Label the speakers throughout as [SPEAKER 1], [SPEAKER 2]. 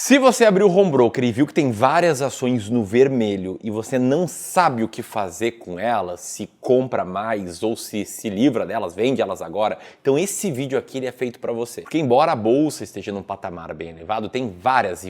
[SPEAKER 1] Se você abriu o Home Broker e viu que tem várias ações no vermelho e você não sabe o que fazer com elas, se compra mais ou se livra delas, vende elas agora, então esse vídeo aqui ele é feito para você. Porque embora a bolsa esteja num patamar bem elevado, tem várias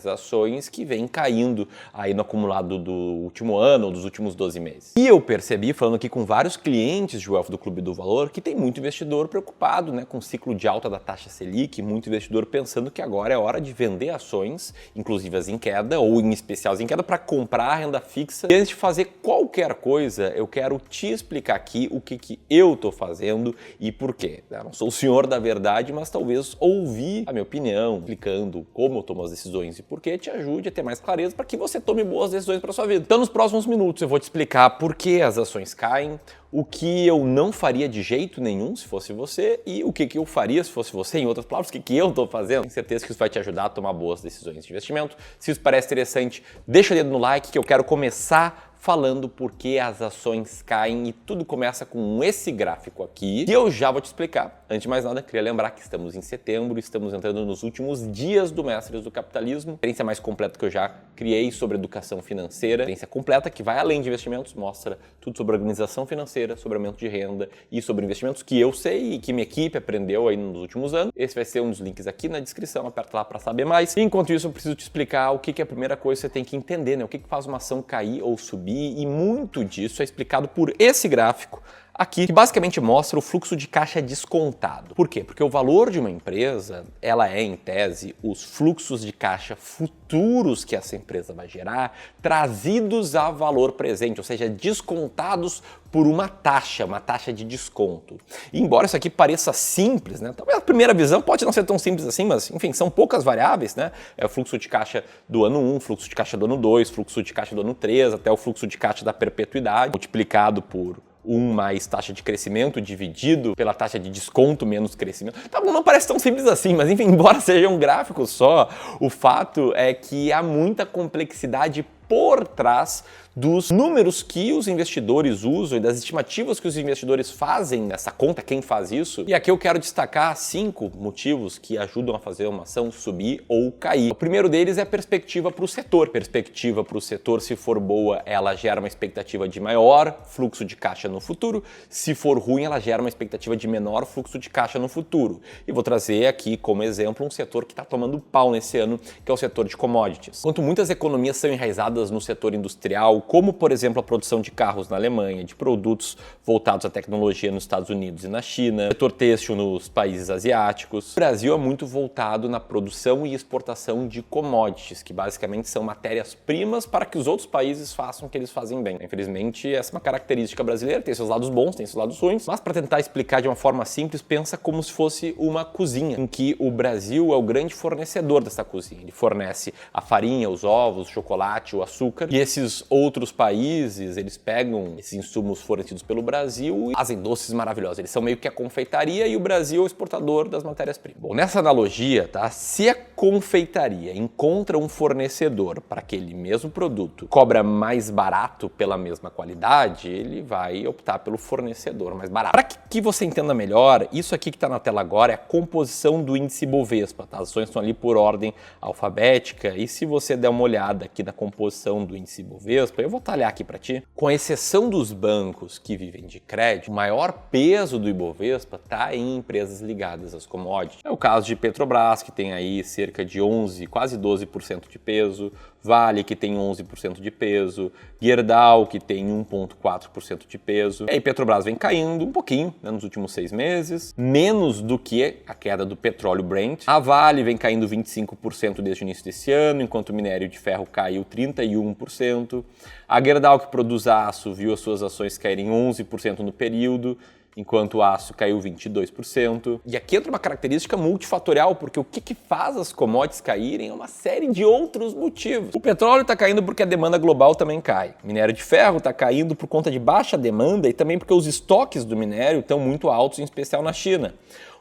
[SPEAKER 1] ações que vêm caindo aí no acumulado do último ano ou dos últimos 12 meses. E eu percebi, falando aqui com vários clientes de Wealth do Clube do Valor, que tem muito investidor preocupado, com o ciclo de alta da taxa Selic, muito investidor pensando que agora é hora de vender ações, inclusive as em queda, ou em especial as em queda, para comprar renda fixa. E antes de fazer qualquer coisa, eu quero te explicar aqui o que eu estou fazendo e por quê. Eu não sou o senhor da verdade, mas talvez ouvir a minha opinião, explicando como eu tomo as decisões e por quê, te ajude a ter mais clareza para que você tome boas decisões para sua vida. Então, nos próximos minutos, eu vou te explicar por que as ações caem, o que eu não faria de jeito nenhum se fosse você e o que eu faria se fosse você, em outras palavras, o que eu estou fazendo. Tenho certeza que isso vai te ajudar a tomar boas decisões de investimento. Se isso parece interessante, deixa o dedo no like que eu quero começar falando por que as ações caem e tudo começa com esse gráfico aqui, que eu já vou te explicar. Antes de mais nada, queria lembrar que estamos em setembro, estamos entrando nos últimos dias do Mestres do Capitalismo, experiência mais completa que eu já criei sobre educação financeira, experiência completa que vai além de investimentos, mostra tudo sobre organização financeira, sobre aumento de renda e sobre investimentos que eu sei e que minha equipe aprendeu aí nos últimos anos. Esse vai ser um dos links aqui na descrição, aperta lá para saber mais. Enquanto isso, eu preciso te explicar o que é a primeira coisa que você tem que entender, o que faz uma ação cair ou subir. E muito disso é explicado por esse gráfico aqui, que basicamente mostra o fluxo de caixa descontado. Por quê? Porque o valor de uma empresa, ela é, em tese, os fluxos de caixa futuros que essa empresa vai gerar, trazidos a valor presente, ou seja, descontados por uma taxa de desconto. E embora isso aqui pareça simples, talvez a primeira visão pode não ser tão simples assim, mas enfim, são poucas variáveis, É o fluxo de caixa do ano 1, fluxo de caixa do ano 2, fluxo de caixa do ano 3, até o fluxo de caixa da perpetuidade, multiplicado por 1 mais taxa de crescimento dividido pela taxa de desconto menos crescimento. Tá bom, não parece tão simples assim, mas enfim, embora seja um gráfico só, o fato é que há muita complexidade por trás dos números que os investidores usam e das estimativas que os investidores fazem nessa conta, quem faz isso. E aqui eu quero destacar 5 motivos que ajudam a fazer uma ação subir ou cair. O primeiro deles é a perspectiva para o setor. Perspectiva para o setor, se for boa, ela gera uma expectativa de maior fluxo de caixa no futuro. Se for ruim, ela gera uma expectativa de menor fluxo de caixa no futuro. E vou trazer aqui como exemplo um setor que está tomando pau nesse ano, que é o setor de commodities. Enquanto muitas economias são enraizadas no setor industrial, como por exemplo a produção de carros na Alemanha, de produtos voltados à tecnologia nos Estados Unidos e na China, setor têxtil nos países asiáticos, o Brasil é muito voltado na produção e exportação de commodities, que basicamente são matérias-primas para que os outros países façam o que eles fazem bem. Infelizmente, essa é uma característica brasileira, tem seus lados bons, tem seus lados ruins, mas para tentar explicar de uma forma simples, pensa como se fosse uma cozinha, em que o Brasil é o grande fornecedor dessa cozinha. Ele fornece a farinha, os ovos, o chocolate, o açúcar, e esses outros países, eles pegam esses insumos fornecidos pelo Brasil e fazem doces maravilhosos. Eles são meio que a confeitaria e o Brasil é o exportador das matérias-primas. Bom, nessa analogia, se a confeitaria encontra um fornecedor para aquele mesmo produto, cobra mais barato pela mesma qualidade, ele vai optar pelo fornecedor mais barato. Para que você entenda melhor, isso aqui que está na tela agora é a composição do índice Bovespa. As ações estão ali por ordem alfabética e se você der uma olhada aqui na composição do índice Bovespa, eu vou talhar aqui para ti. Com exceção dos bancos que vivem de crédito, o maior peso do Ibovespa está em empresas ligadas às commodities. É o caso de Petrobras, que tem aí cerca de 11, quase 12% de peso, Vale, que tem 11% de peso, Gerdau, que tem 1,4% de peso. E aí Petrobras vem caindo um pouquinho nos últimos 6 meses, menos do que a queda do petróleo Brent. A Vale vem caindo 25% desde o início desse ano, enquanto o minério de ferro caiu 31%. A Gerdau, que produz aço, viu as suas ações caírem 11% no período, enquanto o aço caiu 22%. E aqui entra uma característica multifatorial, porque o que faz as commodities caírem é uma série de outros motivos. O petróleo está caindo porque a demanda global também cai. O minério de ferro está caindo por conta de baixa demanda e também porque os estoques do minério estão muito altos, em especial na China.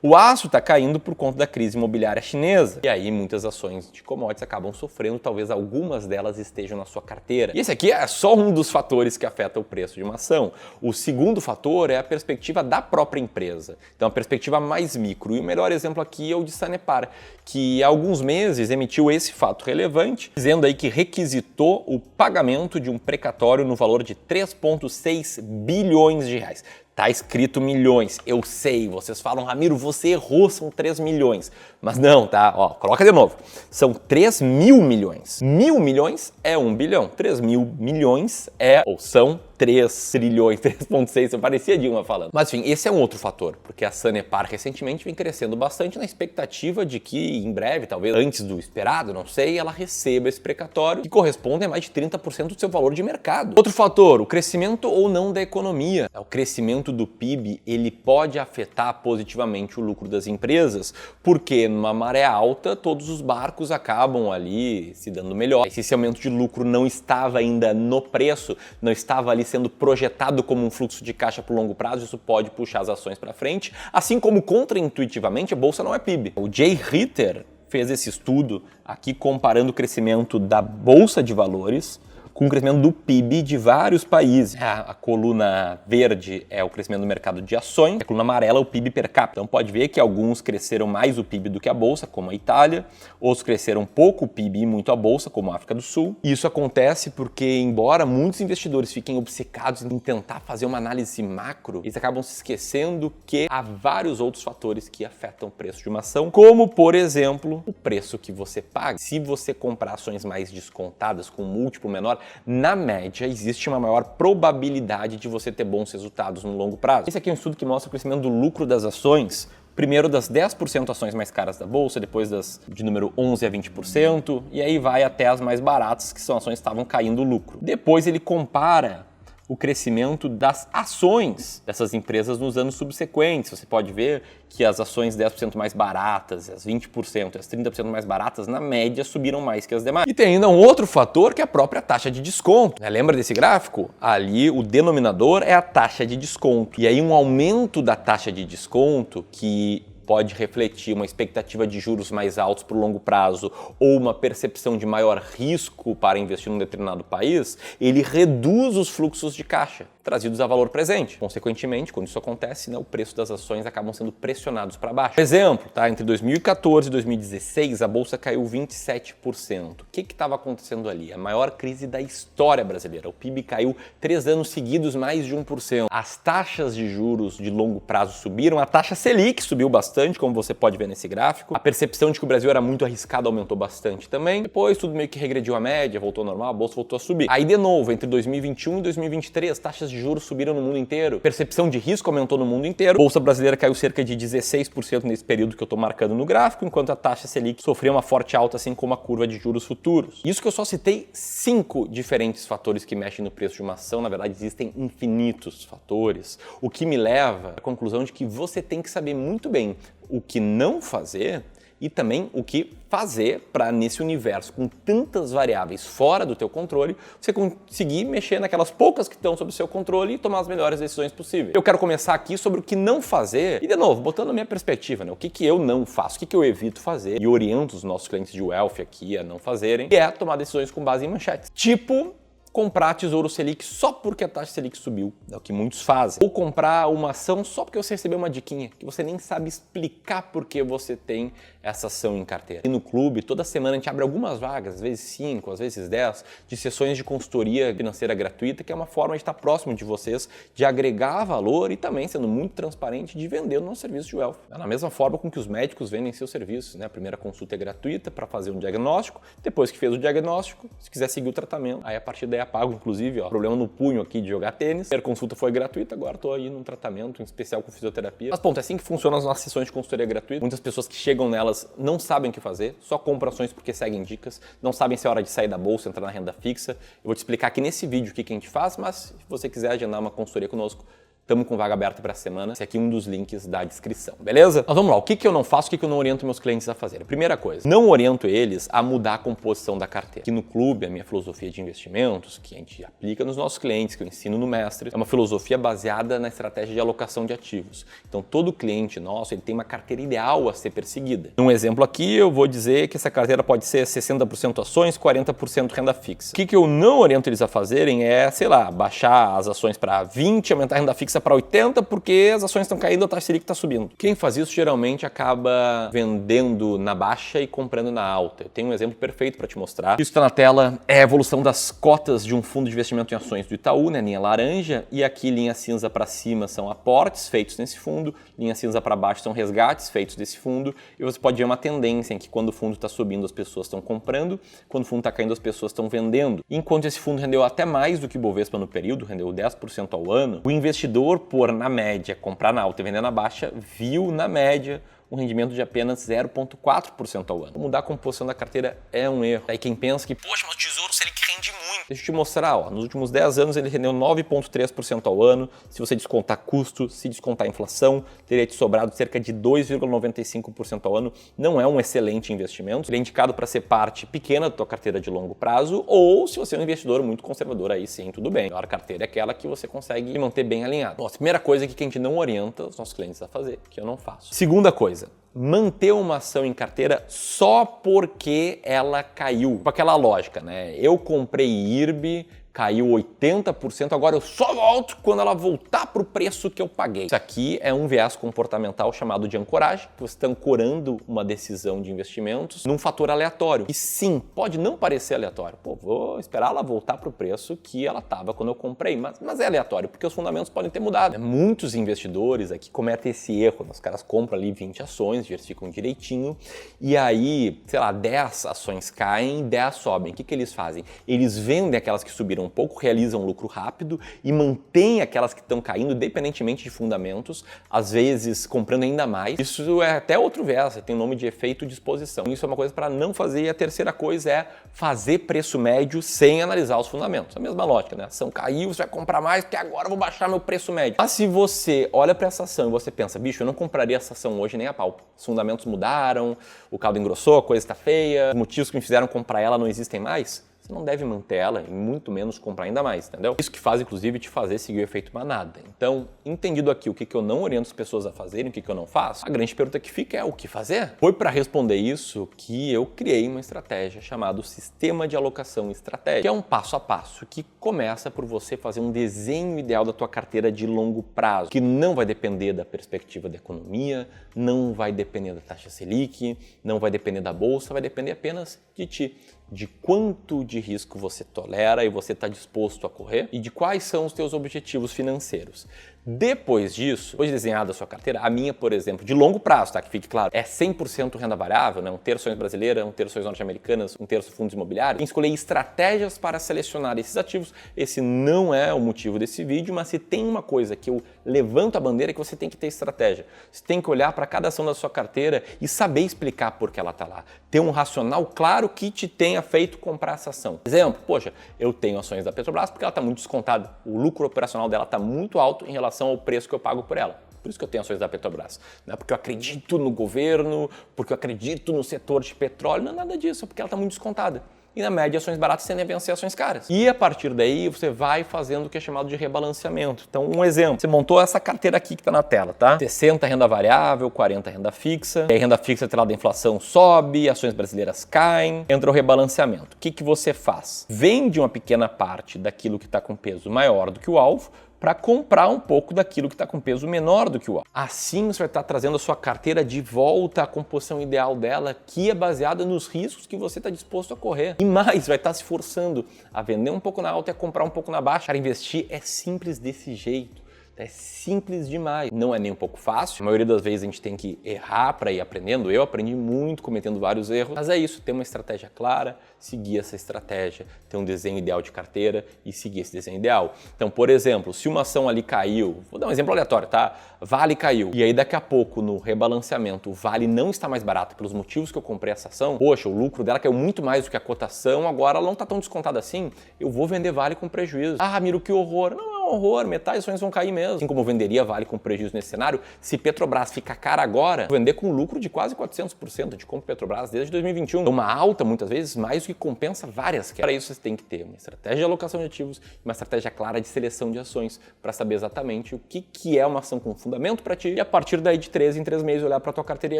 [SPEAKER 1] O aço está caindo por conta da crise imobiliária chinesa. E aí muitas ações de commodities acabam sofrendo, talvez algumas delas estejam na sua carteira. E esse aqui é só um dos fatores que afeta o preço de uma ação. O segundo fator é a perspectiva da própria empresa. Então a perspectiva mais micro. E o melhor exemplo aqui é o de Sanepar, que há alguns meses emitiu esse fato relevante, dizendo aí que requisitou o pagamento de um precatório no valor de 3,6 bilhões de reais. Tá escrito milhões, eu sei, vocês falam, Ramiro, você errou, são 3 milhões. Mas não, tá? Ó, coloca de novo. São 3 mil milhões. 1.000 milhões é 1 bilhão. 3 mil milhões ou são 3 trilhões, 3,6, eu parecia Dilma falando. Mas enfim, esse é um outro fator, porque a Sanepar recentemente vem crescendo bastante na expectativa de que em breve, talvez antes do esperado, não sei, ela receba esse precatório que corresponde a mais de 30% do seu valor de mercado. Outro fator, o crescimento ou não da economia. O crescimento do PIB, ele pode afetar positivamente o lucro das empresas, porque numa maré alta, todos os barcos acabam ali se dando melhor. Se esse aumento de lucro não estava ainda no preço, não estava ali sendo projetado como um fluxo de caixa por longo prazo, isso pode puxar as ações para frente, assim como contraintuitivamente a bolsa não é PIB. O Jay Ritter fez esse estudo aqui comparando o crescimento da bolsa de valores com o crescimento do PIB de vários países. A coluna verde é o crescimento do mercado de ações, a coluna amarela é o PIB per capita. Então pode ver que alguns cresceram mais o PIB do que a bolsa, como a Itália, outros cresceram pouco o PIB e muito a bolsa, como a África do Sul. E isso acontece porque, embora muitos investidores fiquem obcecados em tentar fazer uma análise macro, eles acabam se esquecendo que há vários outros fatores que afetam o preço de uma ação, como, por exemplo, o preço que você paga. Se você comprar ações mais descontadas, com um múltiplo menor, na média, existe uma maior probabilidade de você ter bons resultados no longo prazo. Esse aqui é um estudo que mostra o crescimento do lucro das ações, primeiro das 10% ações mais caras da bolsa, depois das de número 11 a 20%, e aí vai até as mais baratas, que são ações que estavam caindo o lucro. Depois ele compara o crescimento das ações dessas empresas nos anos subsequentes. Você pode ver que as ações 10% mais baratas, as 20%, as 30% mais baratas, na média, subiram mais que as demais. E tem ainda um outro fator que é a própria taxa de desconto. Lembra desse gráfico? Ali o denominador é a taxa de desconto. E aí um aumento da taxa de desconto que pode refletir uma expectativa de juros mais altos para o longo prazo ou uma percepção de maior risco para investir num determinado país, ele reduz os fluxos de caixa trazidos a valor presente. Consequentemente, quando isso acontece, o preço das ações acabam sendo pressionados para baixo. Por exemplo, entre 2014 e 2016, a bolsa caiu 27%. O que estava acontecendo ali? A maior crise da história brasileira. O PIB caiu 3 anos seguidos mais de 1%. As taxas de juros de longo prazo subiram, a taxa Selic subiu bastante, como você pode ver nesse gráfico. A percepção de que o Brasil era muito arriscado aumentou bastante também. Depois tudo meio que regrediu à média, voltou ao normal, a bolsa voltou a subir. Aí de novo, entre 2021 e 2023, taxas de juros subiram no mundo inteiro, percepção de risco aumentou no mundo inteiro, a bolsa brasileira caiu cerca de 16% nesse período que eu estou marcando no gráfico, enquanto a taxa Selic sofreu uma forte alta, assim como a curva de juros futuros. Isso que eu só citei 5 diferentes fatores que mexem no preço de uma ação, na verdade existem infinitos fatores, o que me leva à conclusão de que você tem que saber muito bem o que não fazer e também o que fazer para, nesse universo com tantas variáveis fora do teu controle, você conseguir mexer naquelas poucas que estão sob o seu controle e tomar as melhores decisões possíveis. Eu quero começar aqui sobre o que não fazer e, de novo, botando a minha perspectiva, o que eu não faço, o que eu evito fazer e oriento os nossos clientes de wealth aqui a não fazerem, e é tomar decisões com base em manchetes. Tipo, comprar Tesouro Selic só porque a taxa Selic subiu, é o que muitos fazem. Ou comprar uma ação só porque você recebeu uma diquinha, que você nem sabe explicar por que você tem essa ação em carteira. E no clube, toda semana a gente abre algumas vagas, às vezes 5, às vezes 10, de sessões de consultoria financeira gratuita, que é uma forma de estar próximo de vocês, de agregar valor e também, sendo muito transparente, de vender o nosso serviço de wealth. Da mesma forma com que os médicos vendem seus serviços, A primeira consulta é gratuita para fazer um diagnóstico, depois que fez o diagnóstico, se quiser seguir o tratamento, aí a partir daí pago, inclusive, problema no punho aqui de jogar tênis. A primeira consulta foi gratuita, agora estou aí num tratamento em especial com fisioterapia. Mas, ponto, é assim que funcionam as nossas sessões de consultoria gratuita. Muitas pessoas que chegam nelas não sabem o que fazer, só compram ações porque seguem dicas, não sabem se é hora de sair da bolsa, entrar na renda fixa. Eu vou te explicar aqui nesse vídeo o que a gente faz, mas se você quiser agendar uma consultoria conosco, Estamos com vaga aberta para a semana. Esse aqui é um dos links da descrição, beleza? Mas vamos lá, o que eu não faço, o que eu não oriento meus clientes a fazer? Primeira coisa, não oriento eles a mudar a composição da carteira. Aqui no clube, a minha filosofia de investimentos, que a gente aplica nos nossos clientes, que eu ensino no Mestre, é uma filosofia baseada na estratégia de alocação de ativos. Então, todo cliente nosso, ele tem uma carteira ideal a ser perseguida. Um exemplo aqui, eu vou dizer que essa carteira pode ser 60% ações, 40% renda fixa. O que eu não oriento eles a fazerem é, sei lá, baixar as ações para 20, aumentar a renda fixa para 80, porque as ações estão caindo, a taxa Selic está subindo. Quem faz isso geralmente acaba vendendo na baixa e comprando na alta. Eu tenho um exemplo perfeito para te mostrar. Isso que está na tela é a evolução das cotas de um fundo de investimento em ações do Itaú, né, linha laranja, e aqui linha cinza para cima são aportes feitos nesse fundo, linha cinza para baixo são resgates feitos desse fundo, e você pode ver uma tendência em que quando o fundo está subindo as pessoas estão comprando, quando o fundo está caindo as pessoas estão vendendo. Enquanto esse fundo rendeu até mais do que o Bovespa no período, rendeu 10% ao ano, o investidor, por na média comprar na alta e vender na baixa, viu na média um rendimento de apenas 0,4% ao ano. Mudar a composição da carteira é um erro. Aí quem pensa que, poxa, mas o Tesouro Selic rende muito. Deixa eu te mostrar, ó, nos últimos 10 anos ele rendeu 9,3% ao ano. Se você descontar custo, se descontar inflação, teria te sobrado cerca de 2,95% ao ano. Não é um excelente investimento. Ele é indicado para ser parte pequena da tua carteira de longo prazo, ou se você é um investidor muito conservador, aí sim, tudo bem. A melhor carteira é aquela que você consegue manter bem alinhado. Bom, a primeira coisa aqui que a gente não orienta os nossos clientes a fazer, que eu não faço. Segunda coisa, manter uma ação em carteira só porque ela caiu. Com aquela lógica, né? Eu comprei IRB, caiu 80%, agora eu só volto quando ela voltar para o preço que eu paguei. Isso aqui é um viés comportamental chamado de ancoragem, que você está ancorando uma decisão de investimentos num fator aleatório. E sim, pode não parecer aleatório. Pô, vou esperar ela voltar para o preço que ela estava quando eu comprei, mas é aleatório, porque os fundamentos podem ter mudado. Muitos investidores aqui cometem esse erro, né? Os caras compram ali 20 ações, diversificam direitinho, e aí, sei lá, 10 ações caem, 10 sobem. O que eles fazem? Eles vendem aquelas que subiram um pouco, realizam um lucro rápido e mantêm aquelas que estão caindo, independentemente de fundamentos, às vezes comprando ainda mais. Isso é até outro viés, tem o nome de efeito de exposição. Isso é uma coisa para não fazer. E a terceira coisa é fazer preço médio sem analisar os fundamentos. A mesma lógica, né? A ação caiu, você vai comprar mais, porque agora eu vou baixar meu preço médio. Mas se você olha para essa ação e você pensa, bicho, eu não compraria essa ação hoje nem a pau. Os fundamentos mudaram, o caldo engrossou, a coisa está feia, os motivos que me fizeram comprar ela não existem mais, você não deve manter ela e muito menos comprar ainda mais, entendeu? Isso que faz, inclusive, te fazer seguir o efeito manada. Então, entendido aqui o que eu não oriento as pessoas a fazerem, o que eu não faço, a grande pergunta que fica é o que fazer? Foi para responder isso que eu criei uma estratégia chamada Sistema de Alocação Estratégica, que é um passo a passo que começa por você fazer um desenho ideal da tua carteira de longo prazo, que não vai depender da perspectiva da economia, não vai depender da taxa Selic, não vai depender da bolsa, vai depender apenas de ti, de quanto de risco você tolera e você está disposto a correr e de quais são os teus objetivos financeiros. Depois disso, depois de desenhada a sua carteira, a minha, por exemplo, de longo prazo, tá? Que fique claro, é 100% renda variável, né? Um terço ações brasileiras, um terço ações norte-americanas, um terço fundos imobiliários. Tem que escolher estratégias para selecionar esses ativos. Esse não é o motivo desse vídeo, mas se tem uma coisa que eu levanto a bandeira é que você tem que ter estratégia. Você tem que olhar para cada ação da sua carteira e saber explicar por que ela está lá. Ter um racional claro que te tenha feito comprar essa ação. Exemplo, poxa, eu tenho ações da Petrobras porque ela está muito descontada. O lucro operacional dela está muito alto em relação ao preço que eu pago por ela. Por isso que eu tenho ações da Petrobras. Não é porque eu acredito no governo, porque eu acredito no setor de petróleo, não é nada disso, é porque ela está muito descontada. E na média, ações baratas tendem a vencer ações caras. E a partir daí, você vai fazendo o que é chamado de rebalanceamento. Então, um exemplo, você montou essa carteira aqui que está na tela, tá? 60 renda variável, 40 renda fixa. E aí, renda fixa atrelada da inflação sobe, ações brasileiras caem, entra o rebalanceamento. O que você faz? Vende uma pequena parte daquilo que está com peso maior do que o alvo, para comprar um pouco daquilo que está com peso menor do que o alvo. Assim você vai estar trazendo a sua carteira de volta à composição ideal dela, que é baseada nos riscos que você está disposto a correr. E mais, vai estar se forçando a vender um pouco na alta e a comprar um pouco na baixa. Para investir é simples desse jeito. É simples demais. Não é nem um pouco fácil. A maioria das vezes a gente tem que errar para ir aprendendo. Eu aprendi muito cometendo vários erros. Mas é isso, ter uma estratégia clara, seguir essa estratégia, ter um desenho ideal de carteira e seguir esse desenho ideal. Então, por exemplo, se uma ação ali caiu, vou dar um exemplo aleatório, tá? Vale caiu. E aí daqui a pouco no rebalanceamento o Vale não está mais barato pelos motivos que eu comprei essa ação. Poxa, o lucro dela caiu muito mais do que a cotação, agora ela não está tão descontada assim. Eu vou vender Vale com prejuízo. Ah, Ramiro, que horror. Não, horror, metade das ações vão cair mesmo. Assim como venderia Vale com prejuízo nesse cenário, se Petrobras fica cara agora, vender com lucro de quase 400% de compra Petrobras desde 2021. Então, uma alta, muitas vezes, mais do que compensa várias quedas. Para isso, você tem que ter uma estratégia de alocação de ativos, uma estratégia clara de seleção de ações, para saber exatamente o que é uma ação com fundamento para ti, e a partir daí de 3 em 3 meses olhar para tua carteira e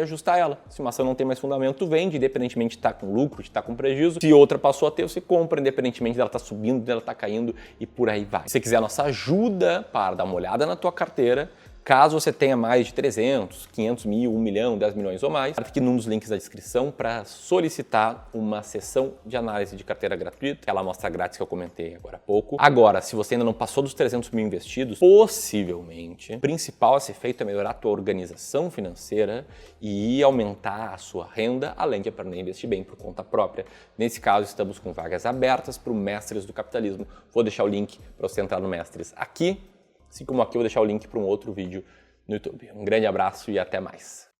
[SPEAKER 1] ajustar ela. Se uma ação não tem mais fundamento, tu vende, independentemente de estar com lucro, de estar com prejuízo. Se outra passou a ter, você compra, independentemente dela estar subindo, dela estar caindo, e por aí vai. Se você quiser a nossa ajuda para dar uma olhada na tua carteira, caso você tenha mais de 300, 500 mil, 1 milhão, 10 milhões ou mais, clique num dos links da descrição para solicitar uma sessão de análise de carteira gratuita, aquela amostra grátis que eu comentei agora há pouco. Agora, se você ainda não passou dos 300 mil investidos, possivelmente, o principal a ser feito é melhorar a tua organização financeira e aumentar a sua renda, além de aprender a investir bem por conta própria. Nesse caso, estamos com vagas abertas para o Mestres do Capitalismo. Vou deixar o link para você entrar no Mestres aqui. Assim como aqui, eu vou deixar o link para um outro vídeo no YouTube. Um grande abraço e até mais.